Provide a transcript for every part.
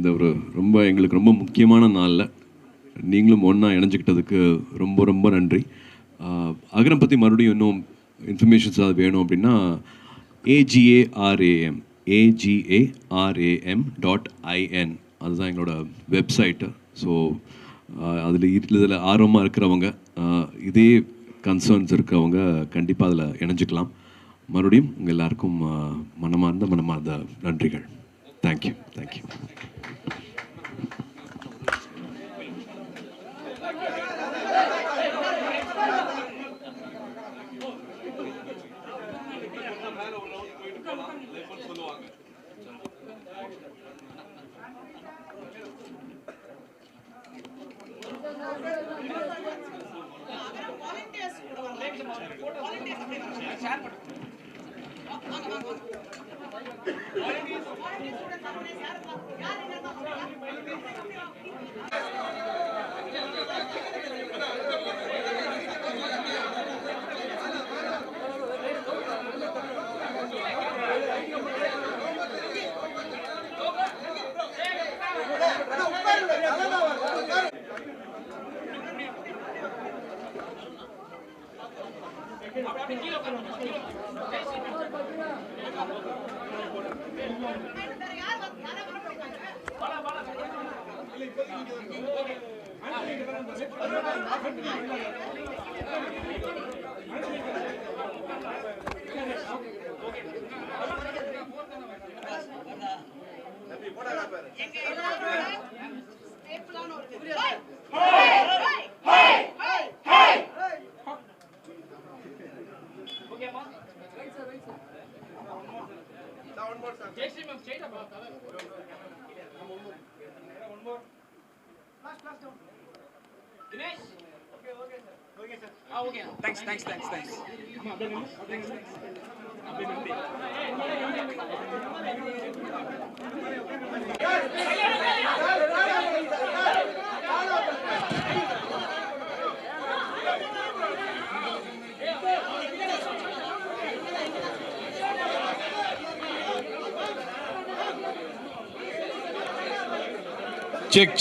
இந்த ஒரு எங்களுக்கு ரொம்ப முக்கியமான நாளில் நீங்களும் ஒன்றா இணைஞ்சிக்கிட்டதுக்கு ரொம்ப ரொம்ப நன்றி. அகரம் பற்றி மறுபடியும் இன்னும் இன்ஃபர்மேஷன்ஸ் அது வேணும் அப்படின்னா AGARAM அதுதான் எங்களோட வெப்சைட்டு. ஸோ இதில் ஆர்வமாக இருக்கிறவங்க, இதே கன்சர்ன்ஸ் இருக்கிறவங்க கண்டிப்பாக அதில் இணைஞ்சிக்கலாம். மறுபடியும் உங்கள் எல்லாருக்கும் மனமார்ந்த நன்றிகள். தேங்க்யூ.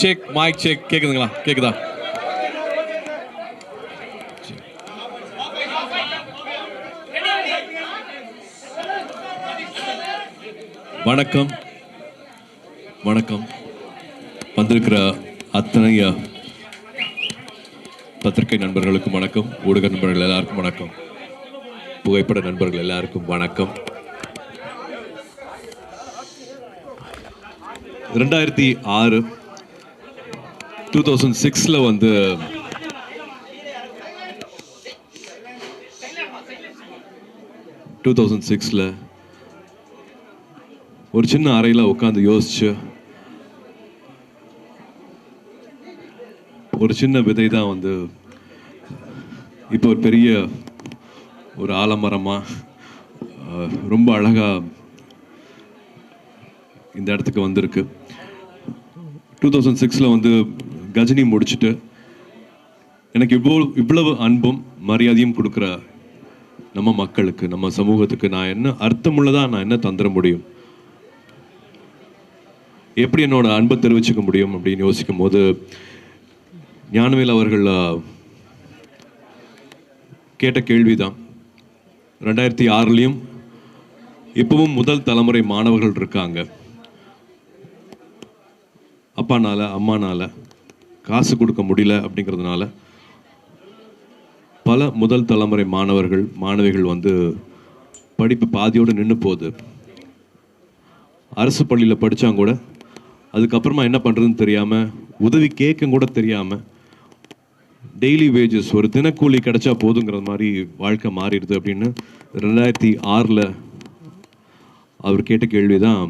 Check mic check. கேக்குதா? வணக்கம். வந்திருக்கிற அத்தனை பத்திரிகை நண்பர்களுக்கும் வணக்கம். ஊடக நண்பர்கள் எல்லாருக்கும் வணக்கம். புகைப்பட நண்பர்கள் எல்லாருக்கும் வணக்கம். 2006 2006 வந்து ஒரு சின்ன அறையில் உட்காந்து யோசிச்சு ஒரு சின்ன விதை தான் வந்து இப்போ ஒரு பெரிய ஒரு ஆலமரமாக ரொம்ப அழகாக இந்த இடத்துக்கு வந்திருக்கு. 2006 வந்து கஜினி முடிச்சுட்டு எனக்கு இவ்வளவு அன்பும் மரியாதையும் கொடுக்குற நம்ம மக்களுக்கு, நம்ம சமூகத்துக்கு நான் என்ன அர்த்தமுள்ளதாக நான் என்ன தந்துட முடியும், எப்படி என்னோட அன்பை தெரிவிச்சுக்க முடியும் அப்படின்னு யோசிக்கும் போது ஞானவேல் அவர்கள் கேட்ட கேள்விதான். 2006 இப்பவும் முதல் தலைமுறை மாணவர்கள் இருக்காங்க. அப்பானால அம்மானால காசு கொடுக்க முடியல அப்படிங்கிறதுனால பல முதல் தலைமுறை மாணவிகள் வந்து படிப்பு பாதியோடு நின்று போகுது. அரசு பள்ளியில் படித்தாங்க கூட அதுக்கப்புறமா என்ன பண்ணுறதுன்னு தெரியாமல், உதவி கேட்க கூட தெரியாமல், டெய்லி வேஜஸ் ஒரு தினக்கூலி கிடைச்சா போதுங்கிற மாதிரி வாழ்க்கை மாறிடுது அப்படின்னு 2006 அவர் கேட்ட கேள்வி தான்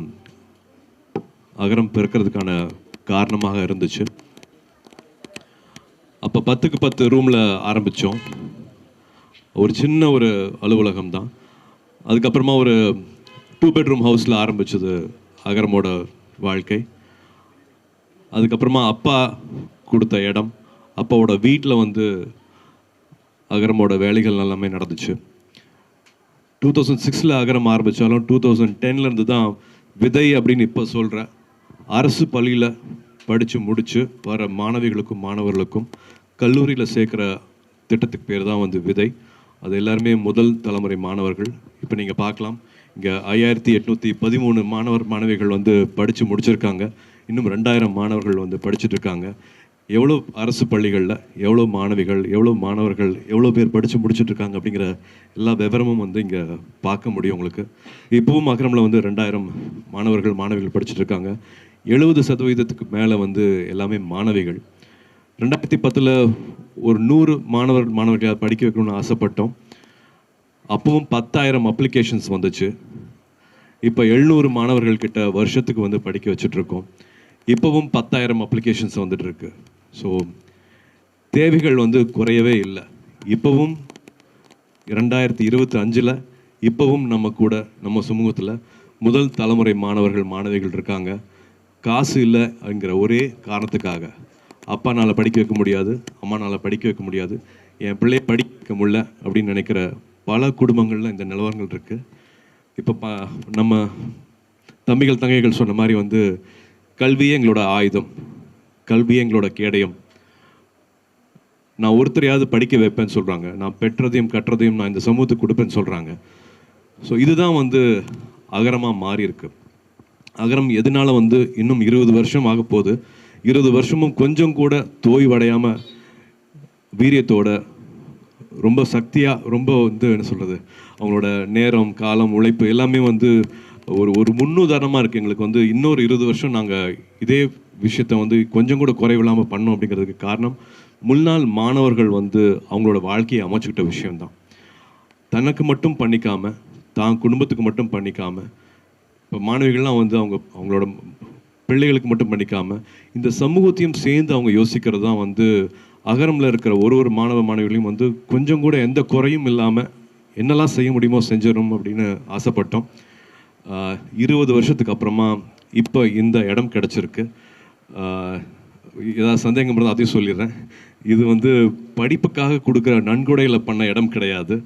அகரம் பிறக்கிறதுக்கான காரணமாக இருந்துச்சு. அப்போ 10க்கு 10 ரூமில் ஆரம்பித்தோம். ஒரு சின்ன ஒரு அலுவலகம் தான். அதுக்கப்புறமா ஒரு 2 பெட்ரூம் ஹவுஸில் ஆரம்பித்தது அகரமோட வாழ்க்கை. அதுக்கப்புறமா அப்பா கொடுத்த இடம், அப்பாவோட வீட்டில் வந்து அகரமோட வேலைகள் எல்லாமே நடந்துச்சு. 2006 அகரம் ஆரம்பித்தாலும் 2010 தான் விதை அப்படின்னு இப்போ சொல்கிற அரசு பள்ளியில் படித்து முடித்து வர மாணவிகளுக்கும் மாணவர்களுக்கும் கல்லூரியில் சேர்க்குற திட்டத்துக்கு பேர் தான் வந்து விதை. அது எல்லாருமே முதல் தலைமுறை மாணவர்கள். இப்போ நீங்கள் பார்க்கலாம், இங்கே 5813 மாணவிகள் வந்து படித்து முடிச்சிருக்காங்க. இன்னும் 2000 மாணவர்கள் வந்து படிச்சுட்டு இருக்காங்க. எவ்வளோ அரசு பள்ளிகளில் எவ்வளோ மாணவிகள், எவ்வளோ மாணவர்கள், எவ்வளோ பேர் படித்து முடிச்சுட்டு இருக்காங்க அப்படிங்கிற எல்லா விவரமும் வந்து இங்கே பார்க்க முடியும் உங்களுக்கு. இப்போவும் அகரமில் வந்து 2000 மாணவிகள் படிச்சுட்டு இருக்காங்க. 70% மேலே வந்து எல்லாமே மாணவிகள். 2010 ஒரு 100 மாணவர்களை படிக்க வைக்கணும்னு ஆசைப்பட்டோம். அப்பவும் 10,000 அப்ளிகேஷன்ஸ் வந்துச்சு. இப்போ 700 மாணவர்கள் கிட்ட வருஷத்துக்கு வந்து படிக்க வச்சுட்ருக்கோம். இப்போவும் 10,000 அப்ளிகேஷன்ஸ் வந்துட்டு இருக்கு. ஸோ தேவைகள் வந்து குறையவே இல்லை. இப்போவும் 2025 இப்போவும் நம்ம கூட நம்ம சமூகத்தில் முதல் தலைமுறை மாணவிகள் இருக்காங்க. காசு இல்லை அப்படிங்கிற ஒரே காரணத்துக்காக அப்பானால் படிக்க வைக்க முடியாது, அம்மானால் படிக்க வைக்க முடியாது, என் பிள்ளையை படிக்க வைக்க முடியல அப்படின்னு நினைக்கிற பல குடும்பங்களில் இந்த நிலவரங்கள் இருக்குது. இப்போ நம்ம தம்பிகள் தங்கைகள் சொன்ன மாதிரி வந்து கல்வியே எங்களோட ஆயுதம், கல்வியே எங்களோட கேடயம். நான் ஒருத்தரையாவது படிக்க வைப்பேன்னு சொல்கிறாங்க. நான் பெற்றதையும் கற்றதையும் நான் இந்த சமூகத்துக்கு கொடுப்பேன்னு சொல்கிறாங்க. ஸோ இதுதான் வந்து அகரமாக மாறி இருக்கு. அகரம் எதனால வந்து இன்னும் 20 வருஷம் ஆக போகுது. 20 வருஷமும் கொஞ்சம் கூட தோய்வடையாமல் வீரியத்தோட ரொம்ப சக்தியாக ரொம்ப வந்து என்ன சொல்கிறது, அவங்களோட நேரம் காலம் உழைப்பு எல்லாமே வந்து ஒரு முன்னுதாரணமாக இருக்குது எங்களுக்கு. வந்து இன்னொரு 20 வருஷம் நாங்கள் இதே விஷயத்த வந்து கொஞ்சம் கூட குறைவில்லாமல் பண்ணோம். அப்படிங்கிறதுக்கு காரணம் முன்னாள் மாணவர்கள் வந்து அவங்களோட வாழ்க்கையை அமைச்சுக்கிட்ட விஷயம்தான். தனக்கு மட்டும் பண்ணிக்காமல், தான் குடும்பத்துக்கு மட்டும் பண்ணிக்காமல், இப்போ மாணவிகள்லாம் வந்து அவங்களோட பிள்ளைகளுக்கு மட்டும் பண்ணிக்காமல் இந்த சமூகத்தையும் சேர்ந்து அவங்க யோசிக்கிறது தான் வந்து அகரமில் இருக்கிற ஒரு மாணவிகளையும் வந்து கொஞ்சம் கூட எந்த குறையும் இல்லாமல் என்னெல்லாம் செய்ய முடியுமோ செஞ்சிடும் அப்படின்னு ஆசைப்பட்டோம். 20 வருஷத்துக்கு அப்புறமா இப்போ இந்த இடம் கிடச்சிருக்கு. ஏதாவது சந்தேகம் இருந்தால் அதையும் சொல்லிடுறேன். இது வந்து படிப்புக்காக கொடுக்குற நன்கொடையில் பண்ண இடம் கிடையாது.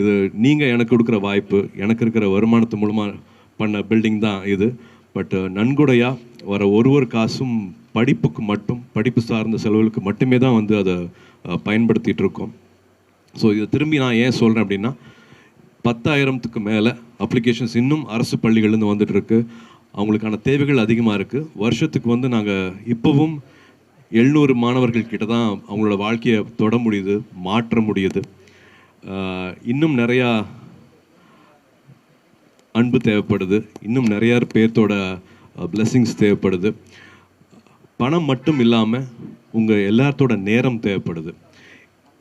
இது நீங்கள் எனக்கு கொடுக்குற வாய்ப்பு, எனக்கு இருக்கிற வருமானத்து மூலமாக பண்ண பில்டிங் தான் இது. பட் நன்கொடையாக வர ஒரு காசும் படிப்புக்கு மட்டும், படிப்பு சார்ந்த செலவுகளுக்கு மட்டுமே தான் வந்து அதை பயன்படுத்திகிட்டு இருக்கோம். ஸோ இதை திரும்பி நான் ஏன் சொல்கிறேன் அப்படின்னா, 10,000க்கு மேலே அப்ளிகேஷன்ஸ் இன்னும் அரசு பள்ளிகள்லேருந்து வந்துட்டுருக்கு. அவங்களுக்கான தேவைகள் அதிகமாக இருக்குது. வருஷத்துக்கு வந்து நாங்கள் இப்போவும் 700 மாணவர்கள் கிட்ட தான் அவங்களோட வாழ்க்கையை தொட முடியுது, மாற்ற முடியுது. இன்னும் நிறையா அன்பு தேவைப்படுது, இன்னும் நிறையா பேர்த்தோட பிளெஸ்ஸிங்ஸ் தேவைப்படுது. பணம் மட்டும் இல்லாமல் உங்கள் எல்லாத்தோட நேரம் தேவைப்படுது.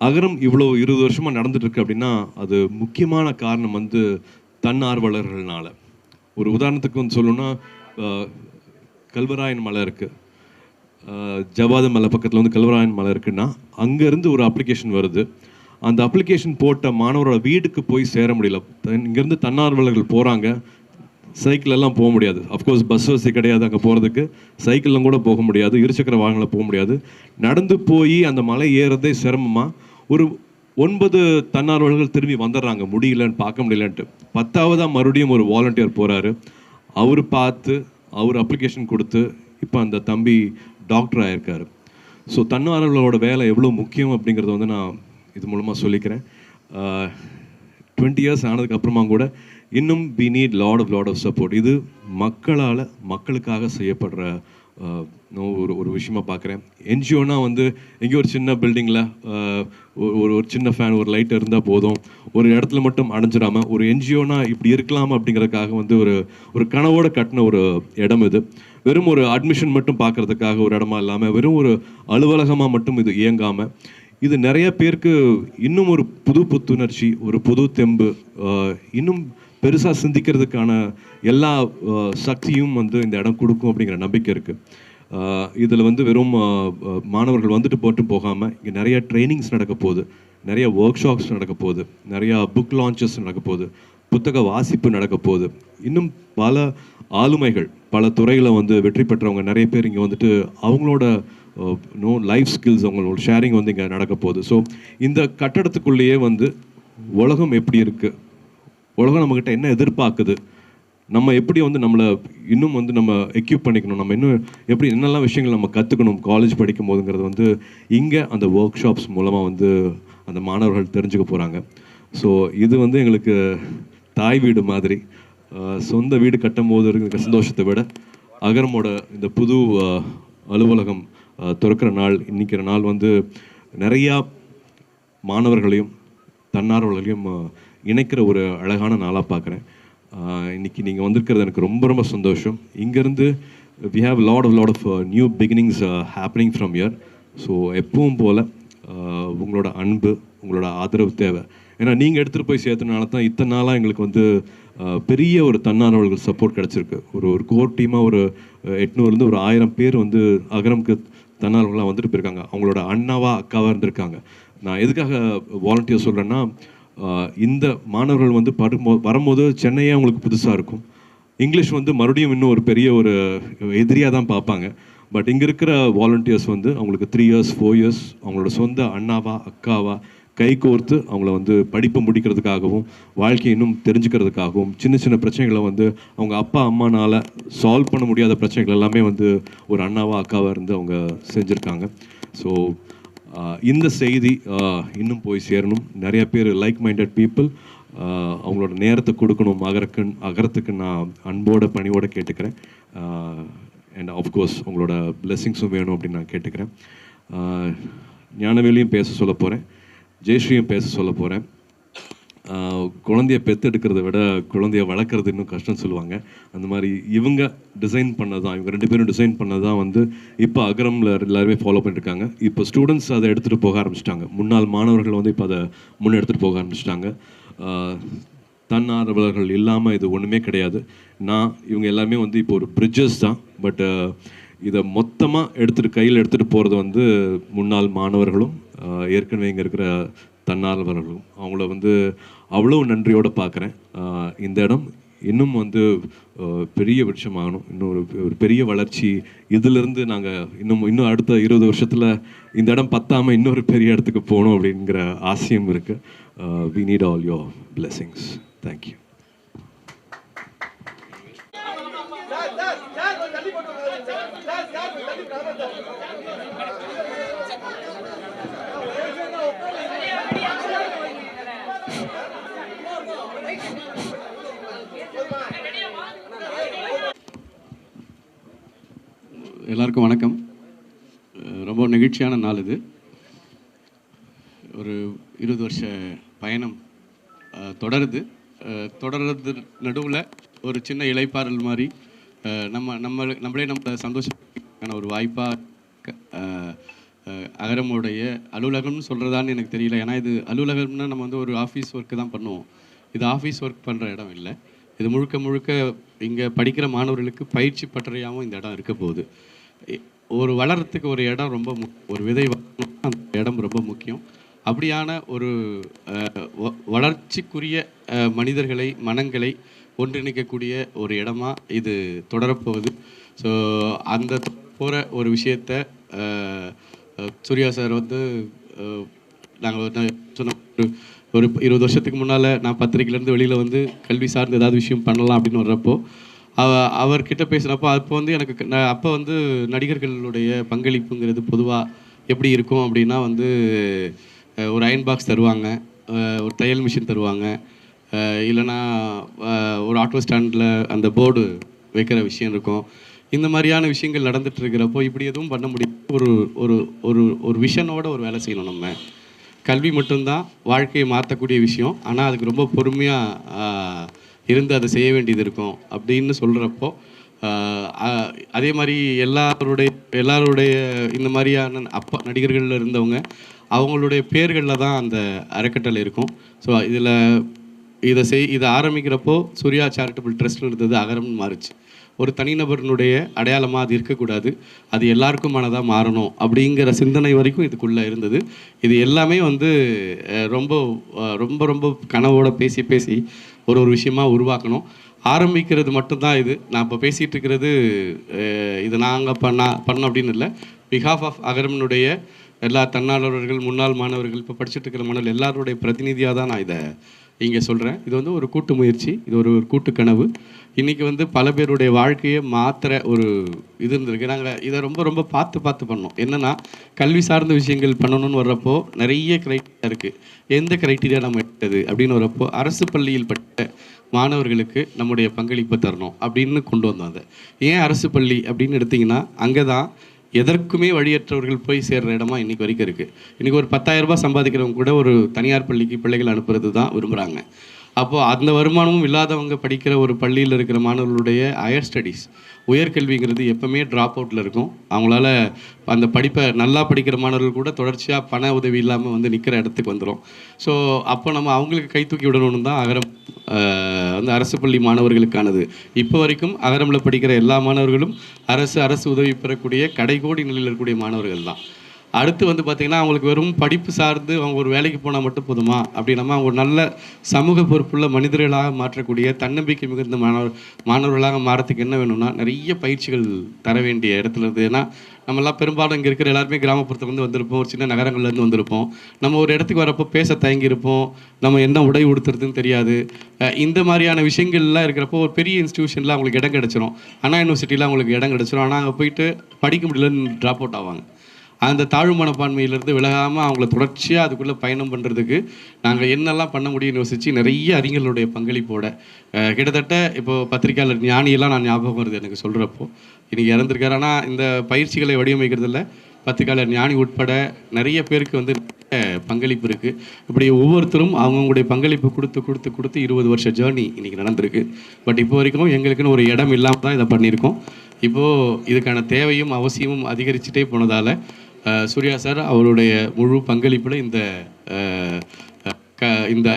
அகரம் இவ்வளோ 20 வருஷமாக நடந்துட்டுருக்கு அப்படின்னா அது முக்கியமான காரணம் வந்து தன்னார்வலர்கள்னால. ஒரு உதாரணத்துக்கு வந்து சொல்லணும்னா, கல்வராயன் மலை இருக்குது, ஜவாத மலை பக்கத்தில் வந்து கல்வராயன் மலை இருக்குன்னா அங்கேருந்து ஒரு அப்ளிகேஷன் வருது. அந்த அப்ளிகேஷன் போட்ட மாணவரோட வீட்டுக்கு போய் சேர முடியல. இங்கேருந்து தன்னார்வலர்கள் போகிறாங்க, சைக்கிளெல்லாம் போக முடியாது. அஃப்கோர்ஸ் பஸ் வசதி கிடையாது அங்கே போகிறதுக்கு, சைக்கிளில் கூட போக முடியாது, இருசக்கர வாகனத்தில் போக முடியாது. நடந்து போய் அந்த மலை ஏறதே சிரமமாக ஒரு 9 தன்னார்வலர்கள் திரும்பி வந்துடுறாங்க, முடியலன்னு பார்க்க முடியலன்ட்டு. 10ஆவதாக மறுபடியும் ஒரு வாலண்டியர் போகிறாரு. அவர் பார்த்து அவர் அப்ளிகேஷன் கொடுத்து இப்போ அந்த தம்பி டாக்டர் ஆகியிருக்காரு. ஸோ தன்னார்வலர்களோட வேலை எவ்வளோ முக்கியம் அப்படிங்கிறத வந்து நான் இது மூலமாக சொல்லிக்கிறேன். 20 இயர்ஸ் ஆனதுக்கப்புறமா கூட இன்னும் we need lot of support. இது மக்களுக்காக செய்யப்படுற ஒரு விஷயமா பார்க்குறேன். என்ஜிஓனா வந்து எங்கேயோ ஒரு சின்ன பில்டிங்கில் ஒரு சின்ன ஃபேன், ஒரு லைட் இருந்தால் போதும், ஒரு இடத்துல மட்டும் அடைஞ்சிடாமல், ஒரு என்ஜிஓனா இப்படி இருக்கலாம் அப்படிங்கிறதுக்காக வந்து ஒரு கனவோடு கட்டின ஒரு இடம் இது. வெறும் ஒரு அட்மிஷன் மட்டும் பார்க்குறதுக்காக ஒரு இடமா இல்லாமல், வெறும் ஒரு அலுவலகமாக மட்டும் இது இயங்காமல், இது நிறைய பேருக்கு இன்னும் ஒரு புத்துணர்ச்சி, ஒரு புது தெம்பு, இன்னும் பெருசாக சிந்திக்கிறதுக்கான எல்லா சக்தியும் வந்து இந்த இடம் கொடுக்கும் அப்படிங்கிற நம்பிக்கை இருக்குது. இதில் வந்து வெறும் மாணவர்கள் வந்துட்டு போகாமல் இங்கே நிறைய ட்ரைனிங்ஸ் நடக்க போகுது, நிறைய ஒர்க் ஷாப்ஸ் நடக்க போகுது, நிறையா புக் லான்ச்சஸ் நடக்க போகுது, புத்தக வாசிப்பு நடக்க போகுது. இன்னும் பல ஆளுமைகள், பல துறையில் வந்து வெற்றி பெற்றவங்க நிறைய பேர் இங்கே வந்துட்டு அவங்களோட லைஃப் ஸ்கில்ஸ், அவங்களோட ஷேரிங் வந்து இங்கே நடக்க போகுது. ஸோ இந்த கட்டடத்துக்குள்ளேயே வந்து உலகம் எப்படி இருக்குது, உலகம் நம்மக்கிட்ட என்ன எதிர்பார்க்குது, நம்ம எப்படி வந்து நம்மளை இன்னும் வந்து நம்ம எக்யூப் பண்ணிக்கணும், நம்ம இன்னும் எப்படி என்னெல்லாம் விஷயங்கள் நம்ம கற்றுக்கணும் காலேஜ் படிக்கும் போதுங்கிறது வந்து இங்கே அந்த ஒர்க் ஷாப்ஸ் மூலமாக வந்து அந்த மாணவர்கள் தெரிஞ்சுக்க போகிறாங்க. ஸோ இது வந்து எங்களுக்கு தாய் வீடு மாதிரி. சொந்த வீடு கட்டும் போது இருக்கிற சந்தோஷத்தை விட அகரமோட இந்த புது அலுவலகம் திறக்கிற நாள், இன்னைக்கிற நாள் வந்து நிறையா மாணவர்களையும் தன்னார்வலர்களையும் இணைக்கிற ஒரு அழகான நாளாக பார்க்குறேன். இன்றைக்கி நீங்கள் வந்திருக்கிறது எனக்கு ரொம்ப ரொம்ப சந்தோஷம். இங்கேருந்து we have lot of new beginnings happening from year. So எப்பவும் போல் உங்களோட அன்பு, உங்களோட ஆதரவு தேவை. ஏன்னா நீங்கள் எடுத்துகிட்டு போய் சேர்த்தனால தான் இத்தனை நாளாக எங்களுக்கு வந்து பெரிய ஒரு தன்னார்வலர்கள் சப்போர்ட் கிடச்சிருக்கு. ஒரு கோர் டீமாக ஒரு 800லேருந்து ஒரு 1000 பேர் வந்து அகரமுக்கு தன்னார்வலர்களாக வந்துட்டு போயிருக்காங்க. அவங்களோட அண்ணாவா அக்காவாக இருந்திருக்காங்க. நான் எதுக்காக வாலண்டியர் சொல்கிறேன்னா, இந்த மாணவர்கள் வந்து வரும்போது சென்னையே அவங்களுக்கு புதுசாக இருக்கும். இங்கிலீஷ் வந்து மறுபடியும் இன்னும் ஒரு பெரிய ஒரு எதிரியாக தான் பார்ப்பாங்க. பட் இங்கே இருக்கிற வாலண்டியர்ஸ் வந்து அவங்களுக்கு 3 இயர்ஸ் 4 இயர்ஸ் அவங்களோட சொந்த அண்ணாவா அக்காவா கை கோர்த்து அவங்கள வந்து படிப்பை முடிக்கிறதுக்காகவும் வாழ்க்கையை இன்னும் தெரிஞ்சுக்கிறதுக்காகவும் சின்ன சின்ன பிரச்சனைகளை வந்து அவங்க அப்பா அம்மானால் சால்வ் பண்ண முடியாத பிரச்சனைகள் எல்லாமே வந்து ஒரு அண்ணாவா அக்காவாக இருந்து அவங்க செஞ்சுருக்காங்க. ஸோ இந்த செய்தி இன்னும் போய் சேரணும். நிறைய பேர் லைக் மைண்டட் பீப்புள் அவங்களோட நேரத்தை கொடுக்கணும் அகரத்துக்கு நான் அன்போட பணியோடு கேட்டுக்கிறேன். அண்ட் ஆஃப்கோர்ஸ் உங்களோட பிளெஸ்ஸிங்ஸும் வேணும் அப்படின்னு நான் கேட்டுக்கிறேன். ஞானவேலியும் பேச சொல்ல போகிறேன், ஜெயஸ்ரீயும் பேச சொல்ல போகிறேன். குழந்தைய பெற்றெடுக்கிறத விட குழந்தைய வளர்க்குறது இன்னும் கஷ்டம்னு சொல்லுவாங்க. அந்த மாதிரி இவங்க டிசைன் பண்ணது தான், இவங்க 2 பேரும் டிசைன் பண்ணது தான் வந்து இப்போ அகரமில் எல்லாருமே ஃபாலோ பண்ணியிருக்காங்க. இப்போ ஸ்டூடெண்ட்ஸ் அதை எடுத்துகிட்டு போக ஆரம்பிச்சிட்டாங்க. முன்னாள் மாணவர்கள் வந்து இப்போ அதை எடுத்துகிட்டு போக ஆரம்பிச்சிட்டாங்க. தன்னார்வலர்கள் இல்லாமல் இது ஒன்றுமே கிடையாது. இவங்க எல்லாமே வந்து இப்போ ஒரு பிரிட்ஜஸ் தான். பட் இதை மொத்தமாக கையில் எடுத்துகிட்டு போகிறது வந்து முன்னாள் மாணவர்களும் ஏற்கனவே இங்கே இருக்கிற தன்னார்வலர்களும். அவங்கள வந்து அவ்வளோ நன்றியோடு பார்க்குறேன். இந்த இடம் இன்னும் வந்து பெரிய விருட்சமாகணும், இன்னும் ஒரு பெரிய வளர்ச்சி. இதிலிருந்து நாங்கள் இன்னும் அடுத்த 20 வருஷத்தில் இந்த இடம் பத்தாமல் இன்னொரு பெரிய இடத்துக்கு போகணும் அப்படிங்கிற ஆசையும் இருக்குது. we need all your blessings. Thank you. எல்லாருக்கும் வணக்கம். ரொம்ப நெகிழ்ச்சியான நாள் இது. ஒரு 20 வருஷ பயணம் தொடர்றது நடுவில் ஒரு சின்ன இளைப்பாறல் மாதிரி நம்மளே சந்தோஷமான ஒரு வாய்ப்பாக அகரமுடைய அலுவலகம்னு சொல்கிறதான்னு எனக்கு தெரியல. ஏன்னா இது அலுவலகம்னா நம்ம வந்து ஒரு ஆஃபீஸ் ஒர்க்கு தான் பண்ணுவோம். இது ஆஃபீஸ் ஒர்க் பண்ணுற இடம் இல்லை. இது முழுக்க இங்கே படிக்கிற மாணவர்களுக்கு பயிற்சி பட்டறையாகவும் இந்த இடம் இருக்க போகுது. ஒரு வளர்கிறதுக்கு ஒரு இடம் ரொம்ப ஒரு விதை அந்த இடம் ரொம்ப முக்கியம். அப்படியான ஒரு வளர்ச்சிக்குரிய மனிதர்களை மனங்களை ஒன்றிணைக்கக்கூடிய ஒரு இடமா இது தொடரப்போகுது. ஸோ அந்த போகிற ஒரு விஷயத்த சூர்யா சார் வந்து நாங்கள் சொன்ன ஒரு 20 வருஷத்துக்கு முன்னால் நான் பத்திரிக்கையிலேருந்து வெளியில் வந்து கல்வி சார்ந்து ஏதாவது விஷயம் பண்ணலாம் அப்படின்னு வர்றப்போ அவர்கிட்ட பேசுகிறப்போ அப்போ வந்து எனக்கு அப்போ வந்து நடிகர்களுடைய பங்களிப்புங்கிறது பொதுவாக எப்படி இருக்கும் அப்படின்னா வந்து ஒரு அயன் பாக்ஸ் தருவாங்க, ஒரு தையல் மிஷின் தருவாங்க, இல்லைனா ஒரு ஆட்டோ ஸ்டாண்டில் அந்த போர்டு வைக்கிற விஷயம் இருக்கும். இந்த மாதிரியான விஷயங்கள் நடந்துட்டு இருக்கிறப்போ இப்படி எதுவும் பண்ண முடியும். ஒரு ஒரு ஒரு ஒரு விஷனோட ஒரு வேலை செய்யணும். நம்ம கல்வி மட்டும்தான் வாழ்க்கையை மாற்றக்கூடிய விஷயம். ஆனால் அதுக்கு ரொம்ப பொறுமையாக இருந்து அதை செய்ய வேண்டியது இருக்கும் அப்படின்னு சொல்கிறப்போ அதே மாதிரி எல்லாருடைய இந்த மாதிரியான நடிகர்களில் இருந்தவங்க அவங்களுடைய பேர்களில் தான் அந்த அறக்கட்டளை இருக்கும். ஸோ இதை ஆரம்பிக்கிறப்போ சூர்யா சேரிட்டபிள் ட்ரஸ்ட்னு இருந்தது அகரம்னு மாறுச்சு. ஒரு தனிநபரினுடைய அடையாளமாக அது இருக்கக்கூடாது, அது எல்லாருக்குமானதாக மாறணும் அப்படிங்கிற சிந்தனை வரைக்கும் இதுக்குள்ளே இருந்தது. இது எல்லாமே வந்து ரொம்ப ரொம்ப ரொம்ப கனவோடு பேசி ஒரு விஷயமாக உருவாக்கணும். ஆரம்பிக்கிறது மட்டும்தான் இது. நான் இப்போ பேசிகிட்டு இருக்கிறது இது நாங்கள் பண்ண அப்படின்னு இல்லை. பிஹாஃப் ஆஃப் அகரம்னுடைய எல்லா தன்னார்வலர்கள் முன்னாள் மாணவர்கள் இப்போ படிச்சுட்டு இருக்கிற மாணவர்கள் எல்லாருடைய பிரதிநிதியாக தான் நான் இதை இங்கே சொல்கிறேன். இது வந்து ஒரு கூட்டு முயற்சி, இது ஒரு கூட்டு கனவு. இன்றைக்கி வந்து பல பேருடைய வாழ்க்கையை மாற்றுற ஒரு இது இருந்திருக்கு. நாங்கள் இதை ரொம்ப ரொம்ப பார்த்து பண்ணோம். என்னென்னா கல்வி சார்ந்த விஷயங்கள் பண்ணணும்னு வர்றப்போ நிறைய க்ரைட்டீரியா இருக்குது. எந்த க்ரைட்டீரியா நம்ம எடுத்தது அப்படின்னு வர்றப்போ அரசு பள்ளியில் பட்ட மாணவர்களுக்கு நம்முடைய பங்களிப்பை தரணும் அப்படின்னு கொண்டு வந்தோம். அதை ஏன் அரசு பள்ளி அப்படின்னு எடுத்திங்கன்னா அங்கே தான் எதற்குமே வழியற்றவர்கள் போய் சேர்கிற இடமா இன்றைக்கி வரைக்கும் இருக்குது. இன்றைக்கி ஒரு 10,000 ரூபாய் சம்பாதிக்கிறவங்க கூட ஒரு தனியார் பள்ளிக்கு பிள்ளைகள் அனுப்புறது தான் விரும்புகிறாங்க. அப்போது அந்த வருமானமும் இல்லாதவங்க படிக்கிற ஒரு பள்ளியில் இருக்கிற மாணவர்களுடைய ஹையர் ஸ்டடீஸ் உயர்கல்விங்கிறது எப்போவுமே ட்ராப் அவுட்டில் இருக்கும். அவங்களால அந்த படிப்பை நல்லா படிக்கிற மாணவர்கள் கூட தொடர்ச்சியாக பண உதவி இல்லாமல் வந்து நிற்கிற இடத்துக்கு வந்துடும். ஸோ அப்போ நம்ம அவங்களுக்கு கை தூக்கி விடணும்னு தான் அகரம் வந்து அரசு பள்ளி மாணவர்களுக்கானது. இப்போ வரைக்கும் அகரமில் படிக்கிற எல்லா மாணவர்களும் அரசு உதவி பெறக்கூடிய கடைகோடி நிலையில் இருக்கக்கூடிய மாணவர்கள் தான். அடுத்து வந்து பார்த்திங்கன்னா அவங்களுக்கு வெறும் படிப்பு சார்ந்து அவங்க ஒரு வேலைக்கு போனால் மட்டும் போதுமா அப்படின்னா அவங்க ஒரு நல்ல சமூக பொறுப்புள்ள மனிதர்களாக மாற்றக்கூடிய தன்னம்பிக்கை மிகுந்த மாணவர்களாக மாறத்துக்கு என்ன வேணும்னா நிறைய பயிற்சிகள் தர வேண்டிய இடத்துல இருக்குது. ஏன்னா நம்மளாம் பெரும்பாலும் இங்கே இருக்கிற எல்லாருமே கிராமப்புறத்துலேருந்து வந்திருப்போம், ஒரு சின்ன நகரங்கள்லேருந்து வந்திருப்போம். நம்ம ஒரு இடத்துக்கு வரப்போ பேச தயங்கியிருப்போம், நம்ம என்ன உடை உடுத்துறதுன்னு தெரியாது. இந்த மாதிரியான விஷயங்கள்லாம் இருக்கிறப்போ ஒரு பெரிய இன்ஸ்டியூஷனில் அவங்களுக்கு இடம் கிடச்சிரும். அண்ணா யூனிவர்சிட்டியில் அவங்களுக்கு இடம் கிடச்சிரும். ஆனால் அங்கே போயிட்டு படிக்க முடியலன்னு ட்ராப் அவுட் ஆவாங்க. அந்த தாழ்வு மனப்பான்மையிலேருந்து விலகாமல் அவங்கள தொடர்ச்சியாக அதுக்குள்ளே பயணம் பண்ணுறதுக்கு நாங்கள் என்னெல்லாம் பண்ண முடியும்னு யோசித்து நிறைய அறிஞர்களுடைய பங்களிப்போட கிட்டத்தட்ட இப்போது பத்திரிக்கையாளர் ஞானியெல்லாம் நான் ஞாபகம் வருது எனக்கு சொல்கிறப்போ. இன்றைக்கி இறந்துருக்காரு. ஆனால் இந்த பயிற்சிகளை வடிவமைக்கிறதுல பத்திரிக்கையாளர் ஞானி உட்பட நிறைய பேருக்கு வந்து பங்களிப்பு இருக்குது. இப்படி ஒவ்வொருத்தரும் அவங்களுடைய பங்களிப்பு கொடுத்து 20 வருஷ ஜேர்னி இன்றைக்கி நடந்திருக்கு. பட் இப்போ வரைக்கும் எங்களுக்குன்னு ஒரு இடம் இல்லாமல் தான் இதை பண்ணியிருக்கோம். இப்போது இதுக்கான தேவையும் அவசியமும் அதிகரிச்சுட்டே போனதால் சூர்யா சார் அவருடைய முழு பங்களிப்பில்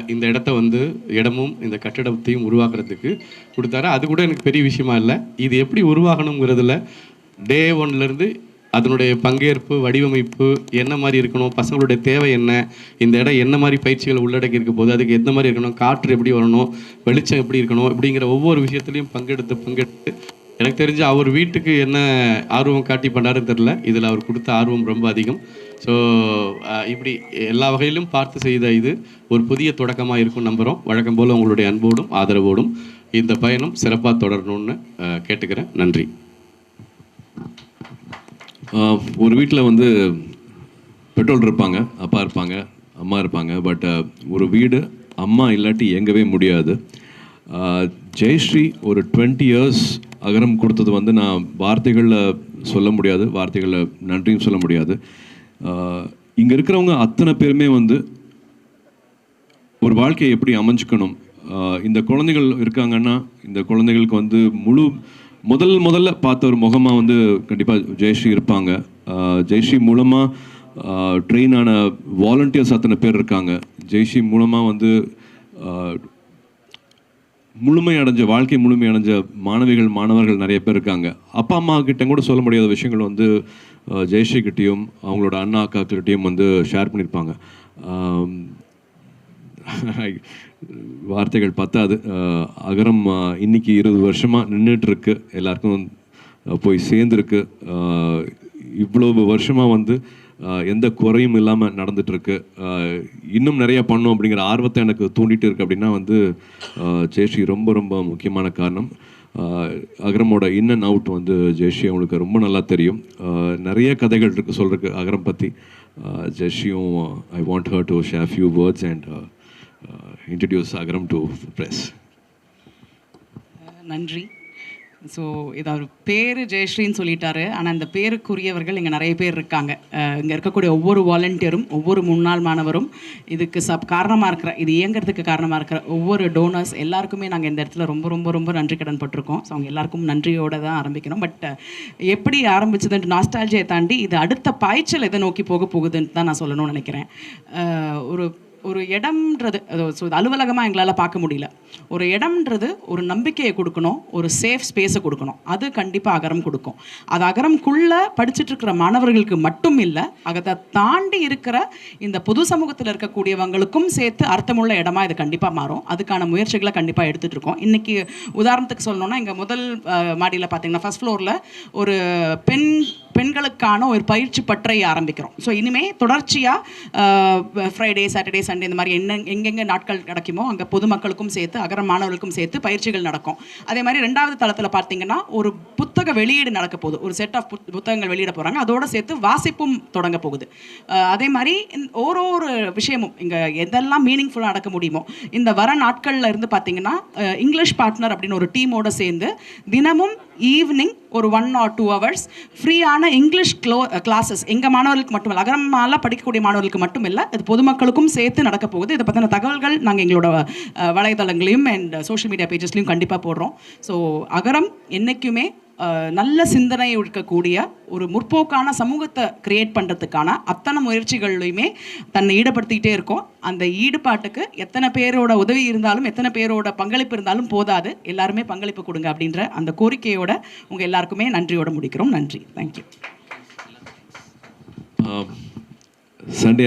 இந்த இடத்த வந்து இடமும் இந்த கட்டிடத்தையும் உருவாக்குறதுக்கு கொடுத்தாரு. அது கூட எனக்கு பெரிய விஷயமா இல்லை. இது எப்படி உருவாகணுங்கிறதுல டே 1லேருந்து அதனுடைய பங்கேற்பு, வடிவமைப்பு என்ன மாதிரி இருக்கணும், பசங்களுடைய தேவை என்ன, இந்த இடம் என்ன மாதிரி பயிற்சிகள் உள்ளடக்கி இருக்க போது, அதுக்கு எந்த மாதிரி இருக்கணும், காற்று எப்படி வரணும், வெளிச்சம் எப்படி இருக்கணும், இப்படிங்கிற ஒவ்வொரு விஷயத்துலையும் பங்கெடுத்து எனக்கு தெரிஞ்சு அவர் வீட்டுக்கு என்ன ஆர்வம் காட்டி பண்ணாருன்னு தெரில. இதில் அவர் கொடுத்த ஆர்வம் ரொம்ப அதிகம். ஸோ இப்படி எல்லா வகையிலும் பார்த்து செய்த இது ஒரு புதிய தொடக்கமாக இருக்கும் நம்புகிறோம். வழக்கம் போல் உங்களுடைய அன்போடும் ஆதரவோடும் இந்த பயணம் சிறப்பாக தொடரணும்னு கேட்டுக்கிறேன். நன்றி. ஒரு வீட்டில் வந்து பெட்ரோல் இருப்பாங்க, அப்பா இருப்பாங்க, அம்மா இருப்பாங்க. பட் ஒரு வீடு அம்மா இல்லாட்டி இயங்கவே முடியாது. ஜெயஸ்ரீ ஒரு 20 இயர்ஸ் அகரம் கொடுத்தது வந்து நான் வார்த்தைகளில் சொல்ல முடியாது, வார்த்தைகளில் நன்றியும் சொல்ல முடியாது. இங்கே இருக்கிறவங்க அத்தனை பேருமே வந்து ஒரு வாழ்க்கையை எப்படி அமைஞ்சுக்கணும், இந்த குழந்தைகள் இருக்காங்கன்னா இந்த குழந்தைகளுக்கு வந்து முதல்ல பார்த்த ஒரு முகமாக வந்து கண்டிப்பாக ஜெயஸ்ரீ இருப்பாங்க. ஜெயஸ்ரீ மூலமாக ட்ரெயின் ஆன வாலண்டியர்ஸ் அத்தனை பேர் இருக்காங்க. ஜெயஸ்ரீ மூலமாக வந்து வாழ்க்கை முழுமையடைஞ்ச மாணவர்கள் நிறைய பேர் இருக்காங்க. அப்பா அம்மா கிட்ட கூட சொல்ல முடியாத விஷயங்கள் வந்து ஜெயஸ்ரீ கிட்டேயும் அவங்களோட அண்ணா அக்காக்கிட்டையும் வந்து ஷேர் பண்ணியிருப்பாங்க. வார்த்தைகள் பத்தாது. அகரம் இன்னைக்கு 20 வருஷமாக நின்றுட்டுருக்கு, எல்லாருக்கும் போய் சேர்ந்துருக்கு. இவ்வளவு வருஷமாக வந்து எந்த குறையும் இல்லாமல் நடந்துகிட்ருக்கு. இன்னும் நிறைய பண்ணோம் அப்படிங்கிற ஆர்வத்தை எனக்கு தூண்டிகிட்டு இருக்குது. அப்படின்னா வந்து ஜெயஸ்ரீ ரொம்ப ரொம்ப முக்கியமான காரணம். அகரமோட இன் அண்ட் அவுட் வந்து ஜெயஸ்ரீ அவங்களுக்கு ரொம்ப நல்லா தெரியும். நிறைய கதைகள் இருக்குது சொல்கிறதுக்கு அகரம் பற்றி. ஜெயஸ்ரீயும் I want her to share few words and introduce Agaram to press. நன்றி. ஸோ இது அவர் பேர் ஜெயஸ்ரீன்னு சொல்லிட்டாரு. ஆனால் இந்த பேருக்குரியவர்கள் இங்கே நிறைய பேர் இருக்காங்க. இங்கே இருக்கக்கூடிய ஒவ்வொரு வாலண்டியரும், ஒவ்வொரு முன்னாள் மாணவரும், இதுக்கு காரணமாக இருக்கிற, இது இயங்கிறதுக்கு காரணமாக இருக்கிற ஒவ்வொரு டோனர்ஸ் எல்லாருக்குமே நாங்கள் இந்த இடத்துல ரொம்ப ரொம்ப ரொம்ப நன்றி கடன் பட்டிருக்கோம். ஸோ அவங்க எல்லாருக்கும் நன்றியோடு தான் ஆரம்பிக்கணும். பட் எப்படி ஆரம்பிச்சதுன்ட்டு நாஸ்டாலஜியை தாண்டி இது அடுத்த பாய்ச்சல் எதை நோக்கி போகுதுன்னு தான் நான் சொல்லணும்னு நினைக்கிறேன். ஒரு இடம்ன்றது, ஸோ அலுவலகமாக எங்களால் பார்க்க முடியல. ஒரு இடம்ன்றது ஒரு நம்பிக்கையை கொடுக்கணும், ஒரு சேஃப் ஸ்பேஸை கொடுக்கணும். அது கண்டிப்பாக அகரம் கொடுக்கும். அது அகரம்குள்ளே படிச்சுட்டு இருக்கிற மாணவர்களுக்கு மட்டும் இல்லை, அதை தாண்டி இருக்கிற இந்த பொது சமூகத்தில் இருக்கக்கூடியவங்களுக்கும் சேர்த்து அர்த்தமுள்ள இடமா இது கண்டிப்பாக மாறும். அதுக்கான முயற்சிகளை கண்டிப்பாக எடுத்துகிட்டு இருக்கோம். இன்றைக்கி உதாரணத்துக்கு சொல்லணும்னா, இங்கே முதல் மாடியில் பார்த்தீங்கன்னா ஃபர்ஸ்ட் ஃப்ளோரில் ஒரு பெண் பெண்களுக்கான ஒரு பயிற்சி பற்றை ஆரம்பிக்கிறோம். ஸோ இனிமேல் தொடர்ச்சியாக ஃப்ரைடே, சாட்டர்டே, சண்டே இந்த மாதிரி எங்கெங்கே நாட்கள் கிடைக்குமோ அங்கே பொதுமக்களுக்கும் சேர்த்து அகர மாணவர்களுக்கும் சேர்த்து பயிற்சிகள் நடக்கும். அதே மாதிரி 2வது தளத்தில் பார்த்தீங்கன்னா ஒரு புத்தக வெளியீடு நடக்க போகுது. ஒரு செட் ஆஃப் புத்தகங்கள் வெளியிட போகிறாங்க. அதோடு சேர்த்து வாசிப்பும் தொடங்க போகுது. அதே மாதிரி ஒரு விஷயமும் இங்கே எதெல்லாம் மீனிங்ஃபுல்லாக நடக்க முடியுமோ இந்த வர நாட்களில் இருந்து பார்த்தீங்கன்னா இங்கிலீஷ் பார்ட்னர் அப்படின்னு ஒரு டீமோட சேர்ந்து தினமும் ஈவினிங் ஒரு 1 or 2 hours ஃப்ரீயான இங்கிலீஷ் கிளாஸஸ் எங்கள் மாணவர்களுக்கு மட்டும் இல்லை, அகரமால படிக்கக்கூடிய மாணவர்களுக்கு மட்டும் இல்லை, இது பொதுமக்களுக்கும் சேர்த்து நடக்க போகுது. இதை பற்றின தகவல்கள் நாங்கள் எங்களோட வலைதளங்களையும் அண்ட் சோஷியல் மீடியா பேஜஸ்லையும் கண்டிப்பாக போடுறோம். ஸோ அகரம் என்றைக்குமே நல்ல சிந்தனை இருக்கக்கூடிய ஒரு முற்போக்கான சமூகத்தை கிரியேட் பண்ணுறதுக்கான அத்தனை முயற்சிகள்லையுமே தன்னை ஈடுபடுத்திக்கிட்டே இருக்கோம். அந்த ஈடுபாட்டுக்கு எத்தனை பேரோட உதவி இருந்தாலும் எத்தனை பேரோட பங்களிப்பு இருந்தாலும் போதாது, எல்லாருமே பங்களிப்பு கொடுங்க அப்படின்ற அந்த கோரிக்கையோட உங்கள் எல்லாருக்குமே நன்றியோட முடிக்கிறோம். நன்றி. தேங்க்யூ. சண்டே